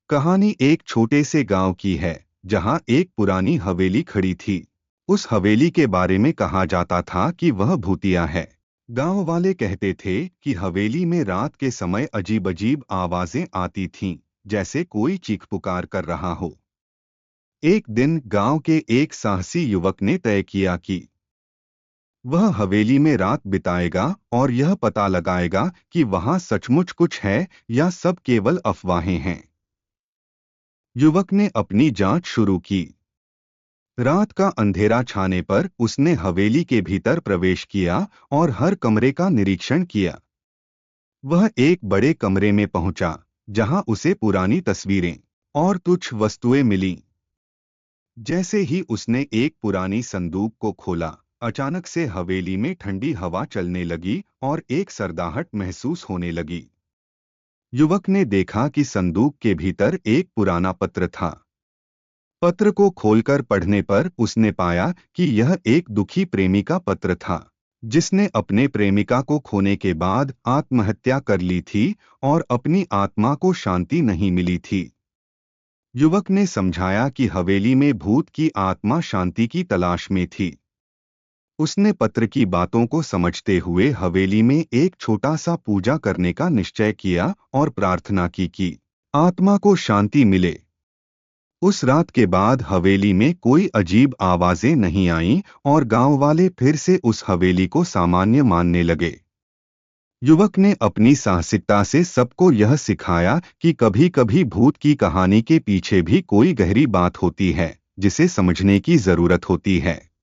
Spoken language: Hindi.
कहानी एक छोटे से गांव की है जहां एक पुरानी हवेली खड़ी थी। उस हवेली के बारे में कहा जाता था कि वह भूतिया है। गांव वाले कहते थे कि हवेली में रात के समय अजीब अजीब आवाजें आती थीं, जैसे कोई चीख पुकार कर रहा हो। एक दिन गांव के एक साहसी युवक ने तय किया कि वह हवेली में रात बिताएगा और यह पता लगाएगा कि वहां सचमुच कुछ है या सब केवल अफवाहें हैं। युवक ने अपनी जांच शुरू की। रात का अंधेरा छाने पर उसने हवेली के भीतर प्रवेश किया और हर कमरे का निरीक्षण किया। वह एक बड़े कमरे में पहुंचा, जहां उसे पुरानी तस्वीरें और तुच्छ वस्तुएं मिलीं। जैसे ही उसने एक पुरानी संदूक को खोला, अचानक से हवेली में ठंडी हवा चलने लगी और एक सरदाहट महसूस होने लगी। युवक ने देखा कि संदूक के भीतर एक पुराना पत्र था। पत्र को खोलकर पढ़ने पर उसने पाया कि यह एक दुखी प्रेमी का पत्र था, जिसने अपने प्रेमिका को खोने के बाद आत्महत्या कर ली थी और अपनी आत्मा को शांति नहीं मिली थी। युवक ने समझाया कि हवेली में भूत की आत्मा शांति की तलाश में थी। उसने पत्र की बातों को समझते हुए हवेली में एक छोटा सा पूजा करने का निश्चय किया और प्रार्थना की कि आत्मा को शांति मिले। उस रात के बाद हवेली में कोई अजीब आवाजें नहीं आईं और गांव वाले फिर से उस हवेली को सामान्य मानने लगे। युवक ने अपनी साहसिकता से सबको यह सिखाया कि कभी-कभी भूत की कहानी के पीछे भी कोई गहरी बात होती है, जिसे समझने की जरूरत होती है।